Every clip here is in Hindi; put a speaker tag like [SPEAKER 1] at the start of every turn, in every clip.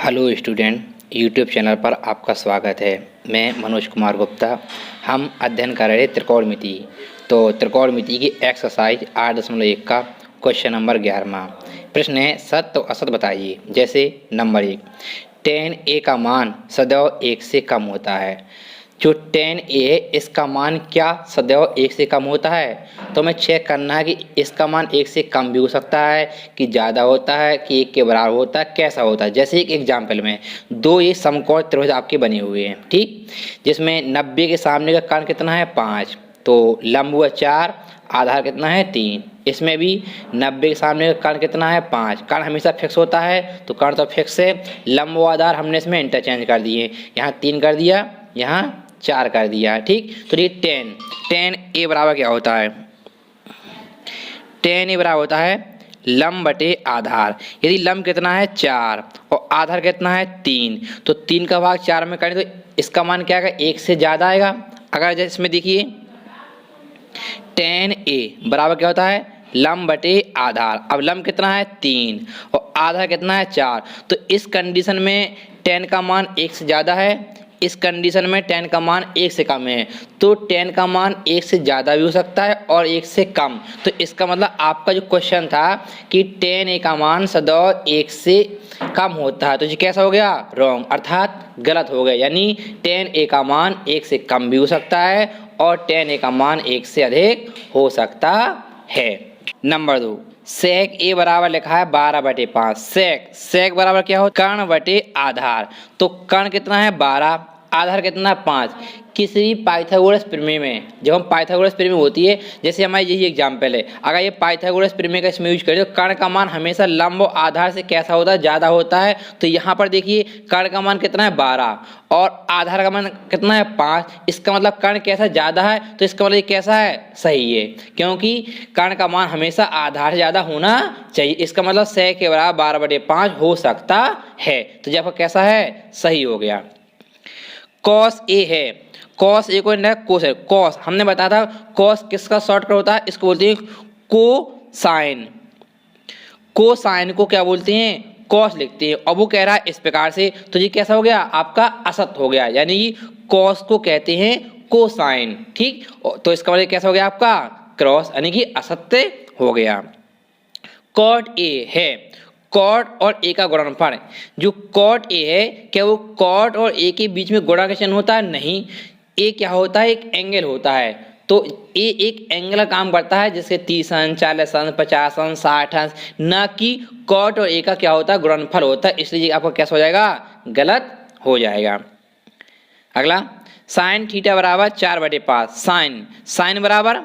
[SPEAKER 1] हेलो स्टूडेंट, यूट्यूब चैनल पर आपका स्वागत है। मैं मनोज कुमार गुप्ता। हम अध्ययन कर रहे त्रिकोणमिति। तो त्रिकोणमिति की एक्सरसाइज 8.1 का क्वेश्चन नंबर 11वां प्रश्न है, सत्य और असत्य बताइए। जैसे नंबर 1, tan a का मान सदैव 1 से कम होता है। जो tan a है इसका मान क्या सदैव 1 से कम होता है? तो हमें चेक करना है कि इसका मान 1 से कम भी हो सकता है, कि ज़्यादा होता है, कि 1 के बराबर होता है, कैसा होता है। जैसे एक एग्जाम्पल में दो ये समकोण त्रिभुज आपके बने हुए हैं, ठीक, जिसमें 90 के सामने का कर्ण कितना है 5, तो लंब हुआ 4, आधार कितना है 3। इसमें भी 90 के सामने का कर्ण कितना है 5, कर्ण हमेशा फिक्स होता है तो कर्ण तो फिक्स है, लंब व आधार हमने इसमें इंटरचेंज कर दिए, यहाँ 3 कर दिया, यहाँ 4 कर दिया, ठीक। तो ये tan a बराबर क्या होता है? tan a बराबर होता है लंब बटे आधार। यदि लंब कितना है 4 और आधार कितना है 3, तो 3 का भाग 4 में करें तो इसका मान क्या आएगा? 1 से ज़्यादा आएगा। अगर इसमें देखिए tan a बराबर क्या होता है? लंब बटे आधार। अब लंब कितना है 3 और आधार कितना है 4, तो इस कंडीशन में tan का मान 1 से ज़्यादा है, इस कंडीशन में tan का मान 1 से कम है। तो tan का मान 1 से ज़्यादा भी हो सकता है और 1 से कम। तो इसका मतलब आपका जो क्वेश्चन था कि tan a का मान सदैव 1 से कम होता है, तो ये कैसा हो गया? रॉन्ग, अर्थात गलत हो गया। यानी tan a का मान 1 से कम भी हो सकता है और tan a का मान 1 से अधिक हो सकता है। नंबर 2, sec a बराबर लिखा है 12/5। sec बराबर क्या हो? कर्ण बटे आधार। तो कर्ण कितना है 12, आधार कितना 5। किसी भी पाइथागोरस प्रमेय में, जब हम पाइथागोरस प्रमेय होती है, जैसे हमारी यही एग्जाम्पल है, अगर ये पाइथागोरस प्रमेय का इसमें यूज करें तो कर्ण का मान हमेशा लंब और आधार से कैसा होता है? ज़्यादा होता है। तो यहाँ पर देखिए कर्ण का मान कितना है 12 और आधार का मान कितना है 5। इसका मतलब कर्ण कैसा? ज़्यादा है। तो इसका मतलब ये कैसा है? सही है, क्योंकि कर्ण का मान हमेशा आधार से ज़्यादा होना चाहिए। इसका मतलब sec के बराबर 12/5 हो सकता है। तो जब कैसा है? सही हो गया। cos a है, cos a को कोस है। cos हमने बताया था cos किसका शॉर्टकट होता है? इसको बोलते हैं कोसाइन। कोसाइन को क्या बोलते हैं? cos लिखते हैं। अब वो कह रहा है इस प्रकार से, तो ये कैसा हो गया? आपका असत्य हो गया। यानी cos को कहते हैं कोसाइन, ठीक। तो इसका मतलब कैसा हो गया? आपका क्रॉस, यानी कि असत्य हो गया। cot a है, cot और a का गुणनफल। जो cot a है, क्या वो cot और a के बीच में गुणा का चिन्ह होता है? नहीं। a क्या होता है? एक एंगल होता है। तो a एक एंगल का काम करता है, जिसके 30 अंश, 40 अंश, 50 अंश, 60 अंश, ना कि cot और a का क्या होता है? गुणनफल होता है। इसलिए आपका कैसा हो जाएगा? गलत हो जाएगा। अगला, साइन थीटा बराबर 4/5। साइन बराबर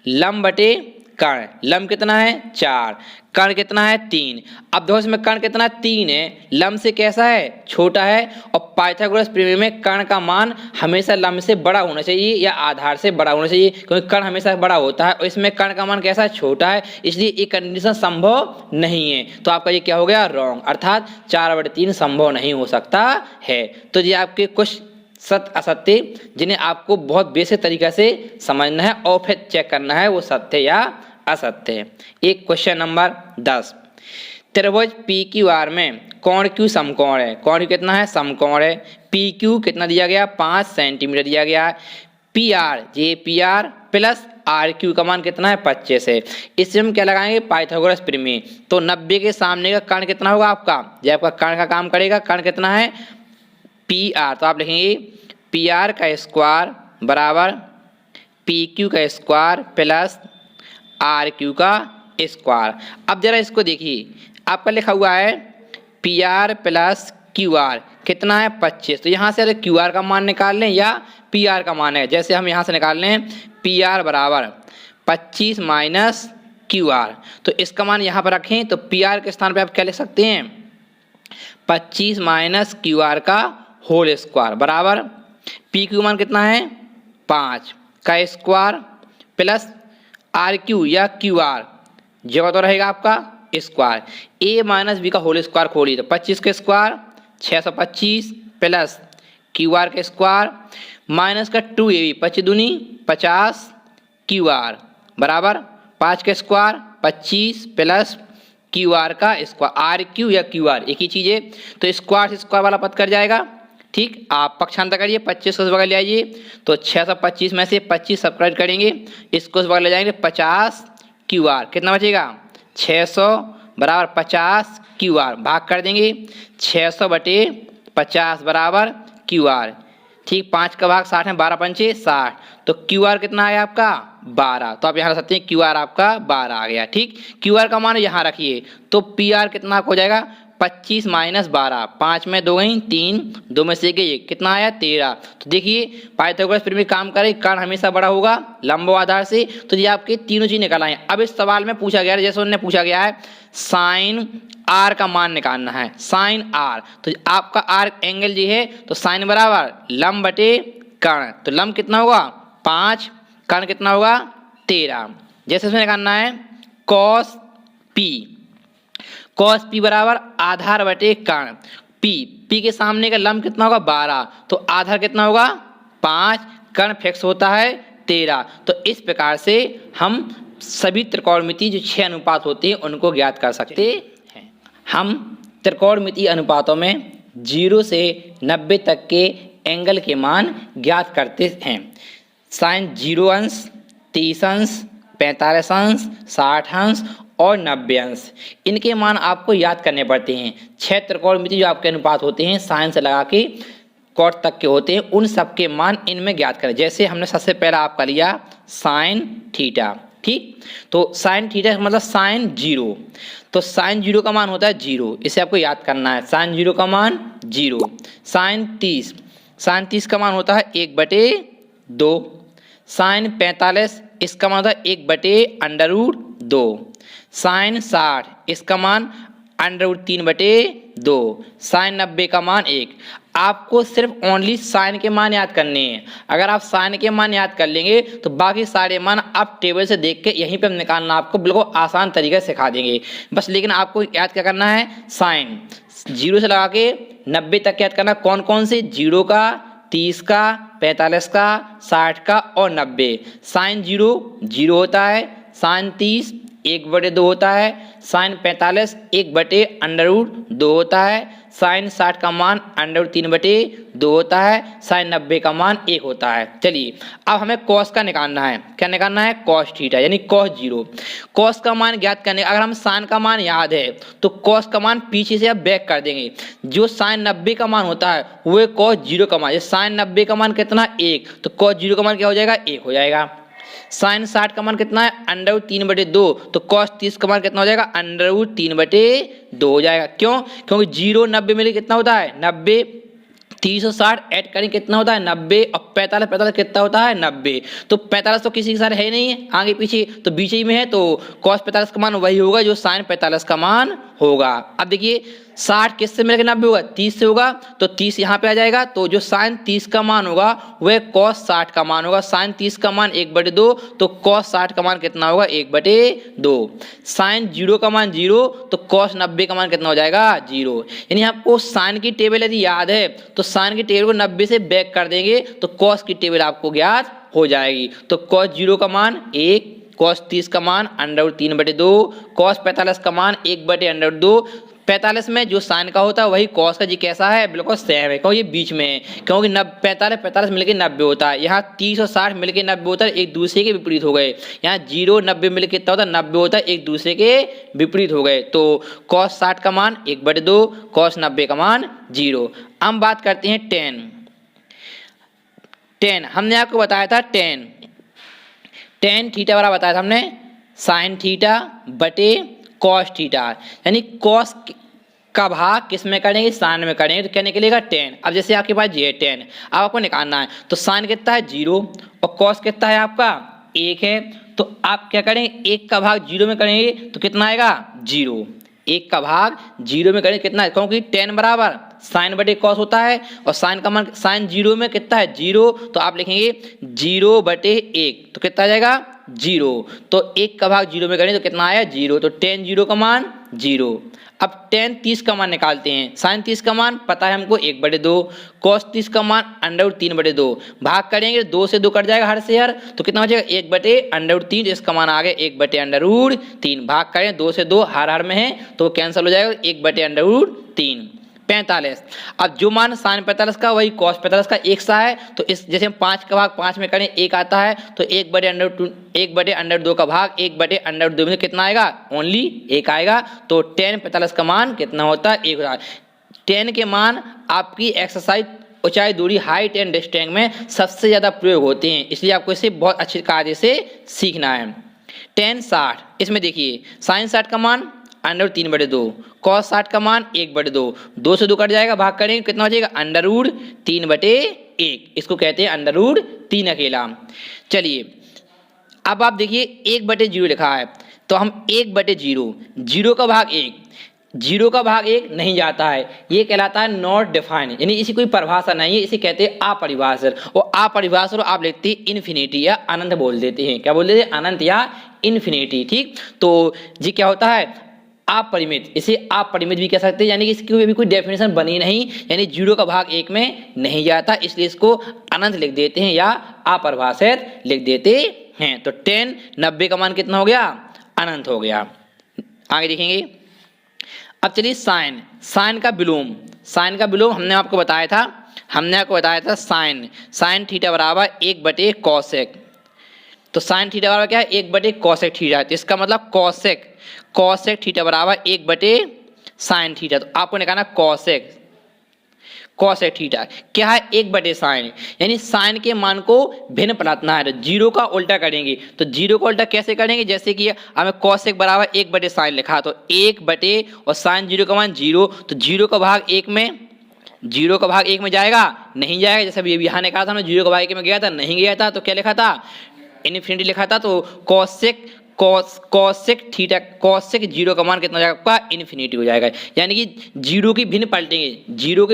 [SPEAKER 1] लंब बटे कर्ण। लंब कितना है 4, कर्ण कितना है 3। अब देखो इसमें कर्ण कितना 3 है, लंब से कैसा है? छोटा है। और पाइथागोरस प्रमेय में कर्ण का मान हमेशा लंब से बड़ा होना चाहिए या आधार से बड़ा होना चाहिए, क्योंकि कर्ण हमेशा बड़ा होता है और इसमें कर्ण का मान कैसा है? छोटा है। इसलिए ये कंडीशन संभव नहीं है। तो आपका ये क्या हो गया? रॉन्ग, अर्थात 4/3 संभव नहीं हो सकता है। तो ये आपके कुछ सत्य असत्य जिन्हें आपको बहुत बेसिक तरीका से समझना है और फिर चेक करना है वो सत्य या असत्य है। एक क्वेश्चन नंबर 10, त्रिभुज PQR में कोण Q समकोण है। कोण Q कितना है? समकोण है। PQ कितना दिया गया? 5 सेंटीमीटर दिया गया है। PR प्लस RQ का मान कितना है? 25 है। इससे हम क्या लगाएंगे? पाइथागोरस प्रमेय। तो 90 के सामने का कर्ण कितना होगा आपका? जब आपका कर्ण का काम करेगा, कर्ण कितना है? PR, तो आप लिखेंगे PR का स्क्वायर बराबर PQ का स्क्वायर प्लस RQ का स्क्वायर। अब जरा इसको देखिए, आपका लिखा हुआ है PR प्लस QR कितना है? 25। तो यहाँ से अगर QR का मान निकाल लें या PR का मान है, जैसे हम यहाँ से निकाल लें PR बराबर 25 माइनस QR, तो इसका मान यहाँ पर रखें तो PR के स्थान पर आप क्या लिख सकते हैं? 25 माइनस QR का होल स्क्वायर बराबर PQ मान कितना है? 5 का स्क्वायर प्लस RQ या QR जगह तो रहेगा आपका स्क्वायर। A माइनस B का होल स्क्वायर खोलिए तो 25 का स्क्वायर 625 प्लस QR का स्क्वायर माइनस का 2AB 25 दूनी 50 QR बराबर 5 का स्क्वायर 25 प्लस क्यू आर का स्क्वायर, आर क्यू या क्यू आर एक ही चीज़ है, तो स्क्वायर से स्क्वायर वाला पद कट जाएगा। ठीक, आप पक्षांतर करिए, 25 को इस बगल ले आइए, तो 625 में से 25 सबट्रैक्ट करेंगे, इसको इस बगल ले जाएंगे, 50 क्यू आर, कितना बचेगा 600 बराबर 50 क्यू आर, भाग कर देंगे 600 बटे 50 बराबर क्यू आर। ठीक, 5 का भाग 60 है, 12 पंचे 60, तो क्यू आर कितना आया आपका 12, तो आप यहाँ रख सकते हैं क्यू आर आपका 12 आ गया। ठीक, क्यू आर का मान यहाँ रखिए, तो पी आर कितना हो जाएगा 25 माइनस 12, 5 में 2 गई 3, 2 में से गई कितना आया 13। तो देखिए पाइथागोरस फिर भी काम करे, कर्ण हमेशा बड़ा होगा लंब आधार से, तो ये आपके तीनों चीज निकल आए। अब इस सवाल में पूछा गया है, जैसे उन्होंने पूछा गया है साइन आर का मान निकालना है, साइन आर, तो आपका आर एंगल जी है, तो साइन बराबर लंब बटे कर्ण, तो लंब कितना होगा 5, कर्ण कितना होगा 13। जैसे इसमें निकालना है कॉस पी, कॉस पी बराबर आधार बटे कर्ण, पी के सामने का लंब कितना होगा 12, तो आधार कितना होगा 5, कर्ण फिक्स होता है 13। तो इस प्रकार से हम सभी त्रिकोणमिति जो 6 अनुपात होते हैं उनको ज्ञात कर सकते हैं। हम त्रिकोणमिति अनुपातों में 0 से 90 तक के एंगल के मान ज्ञात करते हैं। साइन 0 अंश, 30 अंश, 45 अंश, 60 अंश और 90 अंश, इनके मान आपको याद करने पड़ते हैं। 6 त्रिकोणमिति जो आपके अनुपात होते हैं साइन से लगा के कॉट तक के होते हैं, उन सबके मान इनमें ज्ञात करें। जैसे हमने सबसे पहला आपका लिया साइन थीटा, ठीक, तो साइन थीटा मतलब साइन 0, तो साइन 0 का मान होता है 0, इसे आपको याद करना है, साइन 0 का मान 0। साइन 30, साइन 30 का मान होता है 1/2। साइन 45 इसका मान होता है 1/√2। साइन 60 इसका मान √3/2। साइन 90 का मान 1। आपको सिर्फ ओनली साइन के मान याद करने हैं। अगर आप साइन के मान याद कर लेंगे तो बाकी सारे मान आप टेबल से देख के यहीं पे निकालना आपको बिल्कुल आसान तरीके से सिखा देंगे बस। लेकिन आपको याद क्या करना है, साइन 0 से लगा के 90 तक याद करना। कौन कौन से, 0 का, 30 का, 45 का, 60 का और 90। साइन 0 0 होता है, साइन 30 1/2 होता है, साइन 45 1/√2 होता है, साइन 60 का मान √3/2 होता है, साइन 90 का मान 1 होता है। चलिए अब हमें कॉस का निकालना है। क्या निकालना है, कॉस थीटा यानी कॉस 0। कॉस का मान ज्ञात करने, अगर हम साइन का मान याद है तो कॉस का मान पीछे से आप बैक कर देंगे। जो साइन 90 का मान होता है वो है कॉस 0 का मान। साइन 90 का मान कितना 1, तो कॉस 0 का मान क्या हो जाएगा 1 हो जाएगा। साइन 60 का मान कितना है √3/2, तो कॉस 30 का मान कितना हो जाएगा √3/2 हो जाएगा। क्यों, क्योंकि 0 90 मिले कितना होता है 90, 30 और 60 ऐड करें कितना होता है 90 और 45 कितना होता है 90। तो 45 तो किसी के साथ है नहीं है आगे पीछे, तो बीच ही में है, तो कॉस 45 का मान वही होगा जो साइन 45 का मान होगा। अब देखिए 60 किससे मिलकर 90 होगा, 30 से होगा, तो 30 यहाँ पे आ जाएगा, तो जो साइन 30 का मान होगा वह कॉस 60 का मान होगा। साइन 30 का मान 1/2, तो कॉस 60 का मान कितना होगा 1/2। साइन 0 का मान 0, तो कॉस 90 का मान कितना हो जाएगा 0। यानी आपको साइन की टेबल यदि याद है तो साइन की टेबल को 90 से बैक कर देंगे तो कॉस की टेबल आपको ज्ञात हो जाएगी। तो कॉस 0 का मान 1, कॉस 30 का मान √3/2, कॉस 45 का मान 1/√2। 45 में जो साइन का होता है वही कॉस का जी कैसा है, बिल्कुल सेम है, क्योंकि ये बीच में है, क्योंकि 45 मिलके 90 होता है। यहाँ 30 और 60 मिलके 90 होता है, एक दूसरे के विपरीत हो गए। यहाँ 0 90 मिलके कितना होता है 90 होता है, एक दूसरे के विपरीत हो गए। तो कॉस 60 का मान 1/2, कॉस 90 का मान 0। हम बात करते हैं टेन। हमने आपको बताया था टेन थीटा वाला बताया था हमने, साइन थीटा बटे कॉस थीटा, यानी कॉस का भाग किस में करेंगे, साइन में करेंगे, तो क्या निकलेगा टेन। अब जैसे आपके पास ये 10, अब आपको निकालना है, तो साइन कितना है 0 और कॉस कितना है आपका 1 है, तो आप क्या करेंगे 1 का भाग 0 में करेंगे तो कितना आएगा 0। 1 का भाग 0 में करेंगे कितना है, क्योंकि 10 बराबर साइन बटे कॉस होता है और साइन का मान साइन 0 में कितना है 0, तो आप लिखेंगे 0/1, तो कितना आ जाएगा 0। तो 1 का भाग 0 में करें तो कितना आया 0, तो tan 0 का मान 0। अब टेन 30 का मान निकालते हैं। साइन 30 का मान पता है हमको 1/2, कॉस 30 का मान √3/2, भाग करेंगे 2 से 2 कट जाएगा हर से हर, तो कितना हो जाएगा 1/√3, इसका मान आ गया 1/√3, भाग करें 2 से 2 हर में है तो कैंसिल हो जाएगा 1/√3। 45। अब जो मान साइन 45 का वही कॉस 45 का एक सा है, तो इस जैसे हम 5 का भाग 5 में करें 1 आता है, तो 1/√2 का भाग 1/√2 में कितना आएगा, ओनली 1 आएगा। तो tan 45 का मान कितना होता है, 1 होता है। tan के मान आपकी एक्सरसाइज ऊंचाई दूरी हाइट एंड डिस्टेंस में सबसे ज्यादा प्रयोग होते हैं, इसलिए आपको इसे बहुत अच्छी कायदे से सीखना है। tan 60, इसमें देखिए साइन 60 का मान √3/2, कॉस 60 का मान 1/2, 2 से 2 कट जाएगा, भाग करेंगे कितना हो जाएगा √3/1, इसको कहते हैं √3 अकेला। चलिए अब आप देखिए 1/0 लिखा है, तो हम 1/0, 0 का भाग 1, 0 का भाग 1 नहीं जाता है, ये कहलाता है नॉट डिफाइंड, यानी इसी कोई परिभाषा नहीं है, इसे कहते हैं अपरिभाषित। और अपरिभाषित आप लिखते हैं इन्फिनिटी या अनंत बोल देते हैं, क्या बोल देते हैं, अनंत या इन्फिनिटी। ठीक, तो जी क्या होता है, अपरिमित, इसे अपरिमित भी कह सकते हैं, यानी कि इसकी अभी कोई डेफिनेशन बनी नहीं, यानी 0 का भाग 1 में नहीं जाता, इसलिए इसको अनंत लिख देते हैं या अपरिभाषित लिख देते हैं। तो 10 90 का मान कितना हो गया, अनंत हो गया। आगे देखेंगे। अब चलिए साइन, साइन का विलोम, साइन का विलोम हमने आपको बताया था, साइन थीटा बराबर 1/cosec, तो साइन थीटा बराबर क्या है, 1/cosec थीटा, तो इसका मतलब cosec थीटा बराबर 1/sin थीटा, तो आपको निकालना cosec थीटा क्या है, 1/sin, यानी साइन के मान को भिन्न पलटना है, तो 0 का उल्टा करेंगे, तो 0 का उल्टा कैसे करेंगे, जैसे कि हमें cosec बराबर 1/sin लिखा, तो 1 और sin 0 का मान 0, तो 0 का भाग 1 में, 0 का भाग 1 में जाएगा, नहीं जाएगा, जैसे अभी यहाँ निकाला था हमने 0 का भाग 1 में गया था, नहीं गया था, तो क्या लिखा था, इन्फिनिटी लिखा था, तो cosec थीटा, cosec 0 का मान कितना हो जाएगा आपका, इन्फिनिटी हो जाएगा, यानी कि 0 की भिन्न पलटेंगे, 0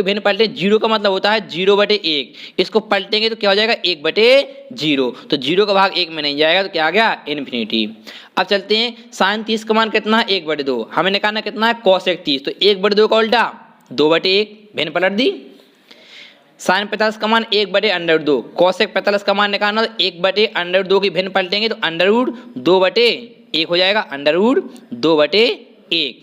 [SPEAKER 1] का मतलब होता है 0/1, इसको पलटेंगे तो क्या हो जाएगा 1/0, तो 0 का भाग 1 में नहीं जाएगा, तो क्या आ गया, इन्फिनिटी। अब चलते हैं, साइन 30 का मान कितना है, 1/2, हमें निकालना कितना है, cosec 30, तो 1/2 का उल्टा 2/1, भिन्न पलट दी। साइन 45 का मान 1/√2, cosec 45 का मान निकालना, तो 1/√2 की भिन्न पलटेंगे तो √2/1 हो जाएगा, √2/1।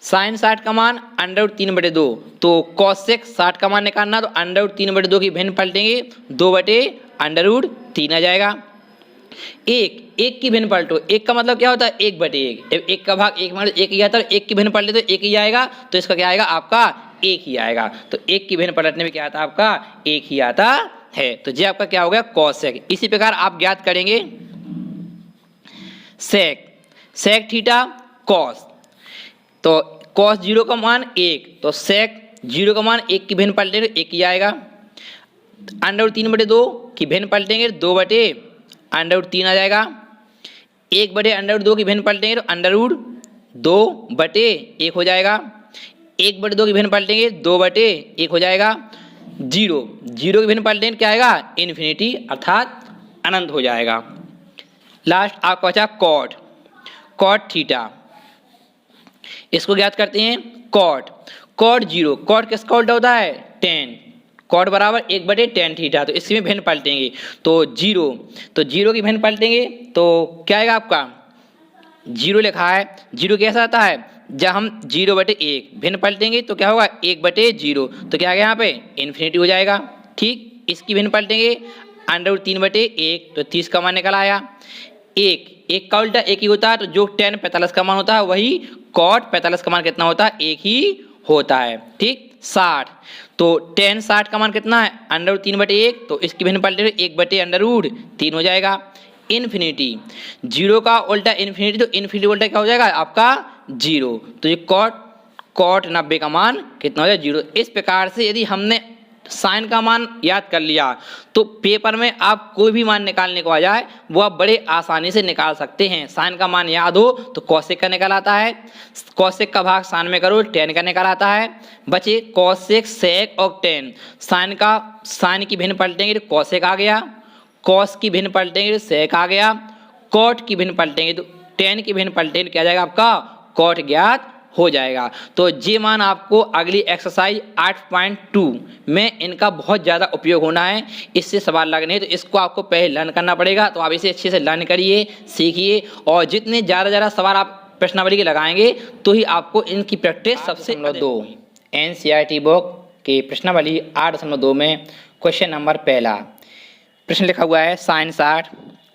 [SPEAKER 1] साइन 60 का मान √3/2, तो cosec 60 का मान निकालना, तो √3/2 की भिन्न पलटेंगे 2/√3 आ जाएगा। एक की भिन्न पलटो, एक का मतलब क्या होता है, 1/1, एक का भाग 1 में 1 ही आता है, एक की भिन्न पलटे तो 1 ही आएगा, तो इसका क्या आएगा आपका 1 ही आएगा, तो 1 की भिन्न पलटने में क्या आता है आपका 1 ही आता है, तो ये आपका क्या हो गया cosec। इसी प्रकार आप ज्ञात करेंगे sec थीटा cos, तो cos 0 का मान 1, तो sec 0 का मान 1 की भिन्न पलटेंगे तो 1 ही आएगा, √3/2 की भिन्न पलटेंगे 2/√3 आ जाएगा, 1/√2 की भिन्न पलटेंगे तो √2/1 हो जाएगा, 1/2 की भिन्न पलटेंगे 2/1 हो जाएगा, 0 की भिन्न पलटेंगे क्या आएगा, इन्फिनिटी अर्थात अनंत हो जाएगा। लास्ट आपका बचा cot थीटा, इसको ज्ञात करते हैं, cot 0, cot किसका उल्टा होता है, tan, cot बराबर 1/tan थीटा, तो इसमें भिन्न पलटेंगे तो 0 की भिन्न पलटेंगे तो क्या आएगा आपका, 0 लिखा है, 0 कैसा आता है, जब हम 0/1 भिन्न पलटेंगे तो क्या होगा 1/0, तो क्या आ गया यहाँ पे इन्फिनिटी हो जाएगा। ठीक, इसकी भिन्न पलटेंगे √3/1, तो 30 का मान निकल आया। एक का उल्टा 1 ही होता है, तो जो tan 45 का मान होता है वही cot 45 का मान कितना होता है, 1 ही होता है। ठीक, 60, तो tan 60 का मान कितना है, √3/1, तो इसकी भिन्न पलटे 1/√3 हो जाएगा। इन्फिनिटी, 0 का उल्टा इन्फिनिटी, तो इन्फिनिटी उल्टा क्या हो जाएगा आपका 0, तो ये cot 90 का मान कितना हो जाएगा 0। इस प्रकार से यदि हमने साइन का मान याद कर लिया तो पेपर में आप कोई भी मान निकालने को आ जाए वो आप बड़े आसानी से निकाल सकते हैं। साइन का मान याद हो तो कॉसेक का निकल आता है, कॉसेक का भाग साइन में करो tan का निकल आता है। बचे कॉसेक, सेक और tan। साइन की भिन्न पलटेंगे तो कॉसेक आ गया, कॉस की भिन्न पलटेंगे तो सेक आ गया, कॉट की भिन्न पलटेंगे तो tan की भिन्न पलटेंगे क्या आ जाएगा आपका कॉट ज्ञात हो जाएगा। तो ये मान आपको अगली एक्सरसाइज 8.2 में इनका बहुत ज़्यादा उपयोग होना है, इससे सवाल लगने हैं। तो इसको आपको पहले लर्न करना पड़ेगा, तो आप इसे अच्छे से लर्न करिए, सीखिए, और जितने ज़्यादा सवाल आप प्रश्नावली के लगाएंगे तो ही आपको इनकी प्रैक्टिस सबसे 2 NCERT बुक की प्रश्नावली 8.2 में क्वेश्चन नंबर पहला प्रश्न लिखा हुआ है sin 60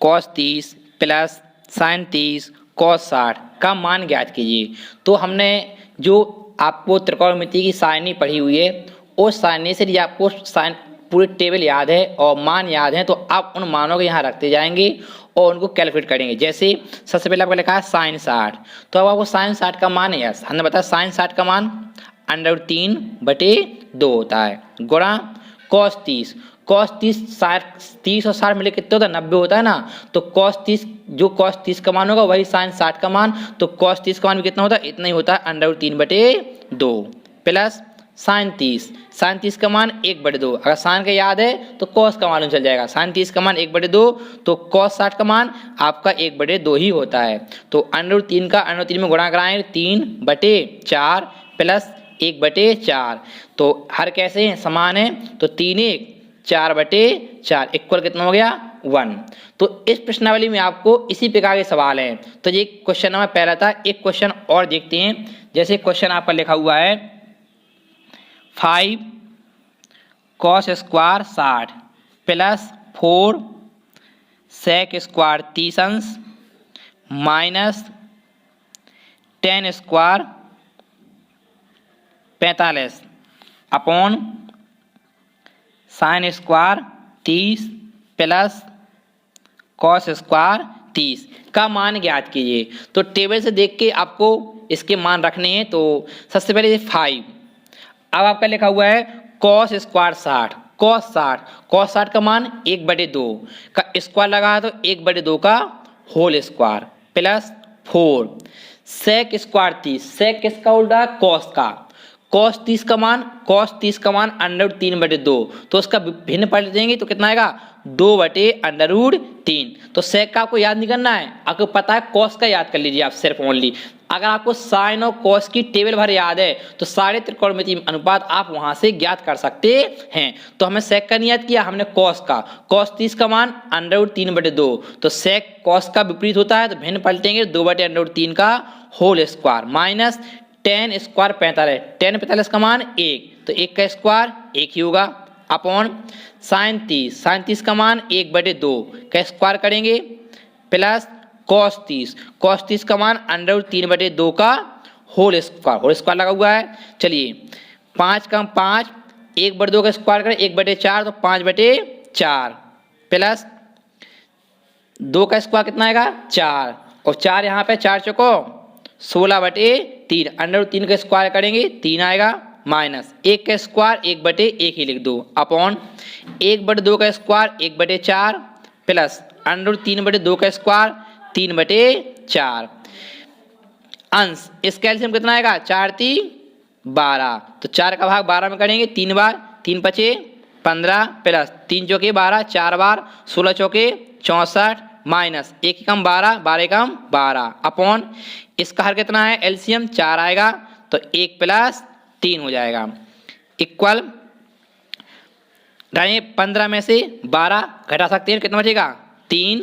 [SPEAKER 1] cos 30 plus sin 30 cos 60 का मान ज्ञात कीजिए। तो हमने जो आपको त्रिकोणमिति की सारणी पढ़ी हुई है, उस सारणी से यदि आपको पूरी टेबल याद है और मान याद है, तो आप उन मानों को यहाँ रखते जाएंगे और उनको कैलकुलेट करेंगे। जैसे सबसे पहले आपको लिखा है sin 60, तो अब आपको sin 60 का मान है, हमने बताया sin 60 का मान √3/2 होता है, गुणा cos 30 और 60 मिले कितने होता है, 90 होता है ना। तो cos 30 का मान होगा वही sin 60 का मान, तो cos 30 का मान भी कितना होता है, इतना ही होता है, √3/2 प्लस sin 30 का मान 1/2। अगर sin का याद है तो cos का मालूम चल जाएगा, sin 30 का मान 1/2, तो cos 60 का मान आपका 1/2 ही होता है। तो √3 का √3 में गुणा कराएंगे 3/4 प्लस 1/4, तो हर कैसे हैं, समान है, तो 3 1 4/4 इक्वल कितना हो गया 1। तो इस प्रश्नावली में आपको इसी प्रकार के सवाल हैं। तो ये क्वेश्चन नंबर पहला था। एक क्वेश्चन और देखते हैं। जैसे क्वेश्चन आपका लिखा हुआ है 5 cos square 60 plus 4 sec square 30 minus 10 square 45 upon sin square 30 plus cos square 30 का मान ज्ञात कीजिए। तो टेबल से देख के आपको इसके मान रखने हैं। तो सबसे पहले 5, अब आपका लिखा हुआ है cos स्क्वायर 60, cos 60 का मान 1/2 का स्क्वायर लगा, तो 1/2 का whole square plus 4 sec square 30, sec किसका उल्टा है, cos का, cos 30 का मान √3/2, तो उसका भिन्न पलट देंगे तो कितना आएगा 2/√3। तो sec का आपको याद नहीं करना है, आपको पता है cos का याद कर लीजिए आप सिर्फ ओनली। अगर आपको sin और cos की टेबल भर याद है तो सारे त्रिकोणमिति अनुपात आप वहां से ज्ञात कर सकते हैं। तो हमें sec का नहीं याद किया, हमने cos का, cos 30 का मान √3/2, तो sec cos का विपरीत होता है, तो भिन्न पलटेंगे 2/√3 का होल स्क्वायर माइनस 10 स्क्वायर 45, 10 45 का मान 1, तो 1 का स्क्वायर 1 ही होगा, अपॉन sin 30 का मान 1/2 का स्क्वायर करेंगे प्लस cos 30 का मान √3/2 का होल स्क्वायर लगा हुआ है। चलिए 5 का 5, 1/2 का स्क्वायर करें 1/4, तो 5/4 प्लस 2 का स्क्वायर कितना आएगा 4, और 4 यहाँ पे 4 चौको 16/3, √3 का स्क्वायर करेंगे 3 आएगा, माइनस 1 का स्क्वायर 1/1 ही लिख दो, अपॉन 1/2 का स्क्वायर 1/4 प्लस √3/2 का स्क्वायर 3/4। अंश इस कैल्शियम कितना आएगा 4 3 12, तो 4 का भाग 12 में करेंगे 3 बार, 3 5 15 प्लस 3 चौके 12, 4 बार 16 चौके 64 माइनस 1 कम 12, 12 कम 12, अपॉन इसका हर कितना है एलसीएम 4 आएगा, तो 1 प्लस 3 हो जाएगा, इक्वल 15 में से 12 घटा सकते हैं, कितना बचेगा 3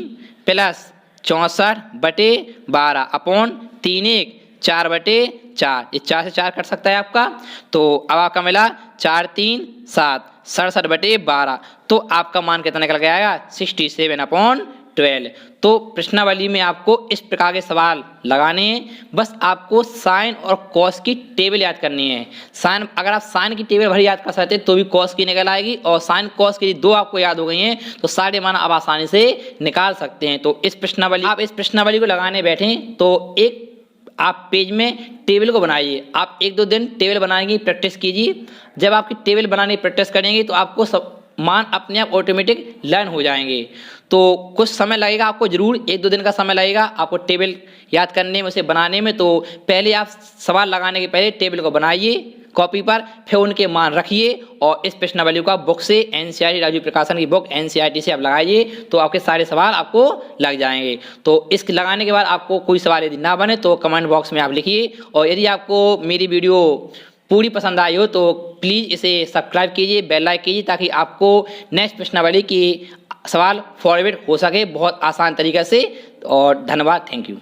[SPEAKER 1] प्लस 64/12 अपॉन 3 1 4/4, ये 4 से 4 कट सकता है आपका। तो अब आपका मिला 4 3 7 67/12, तो आपका मान कितना निकल के आएगा 67/12। तो प्रश्नावली में आपको इस प्रकार के सवाल लगाने हैं, बस आपको साइन और कॉस की टेबल याद करनी है। साइन, अगर आप साइन की टेबल भरी याद कर सकते हैं तो भी कॉस की निकल आएगी, और साइन कॉस की दो आपको याद हो गई हैं तो सारे मान आप आसानी से निकाल सकते हैं। तो इस प्रश्नावली को लगाने बैठे तो एक आप पेज में टेबल को बनाइए, आप 1-2 दिन टेबल बनाने की प्रैक्टिस कीजिए। जब आपकी टेबल बनाने की प्रैक्टिस करेंगे तो आपको सब मान अपने आप ऑटोमेटिक लर्न हो जाएंगे। तो कुछ समय लगेगा आपको, जरूर 1-2 दिन का समय लगेगा आपको टेबल याद करने में, उसे बनाने में। तो पहले आप सवाल लगाने के पहले टेबल को बनाइए, कॉपी पर, फिर उनके मान रखिए और इस प्रश्नावली का बुक से एनसीईआरटी राजीव प्रकाशन की बुक एनसीईआरटी से आप लगाइए तो आपके सारे सवाल आपको लग जाएंगे। तो इसके लगाने के बाद आपको कोई सवाल यदि ना बने तो कमेंट बॉक्स में आप लिखिए, और यदि आपको मेरी वीडियो पूरी पसंद आई हो तो प्लीज़ इसे सब्सक्राइब कीजिए, बेल लाइक कीजिए, ताकि आपको नेक्स्ट प्रश्नावली की सवाल फॉरवर्ड हो सके बहुत आसान तरीके से। और धन्यवाद, थैंक यू।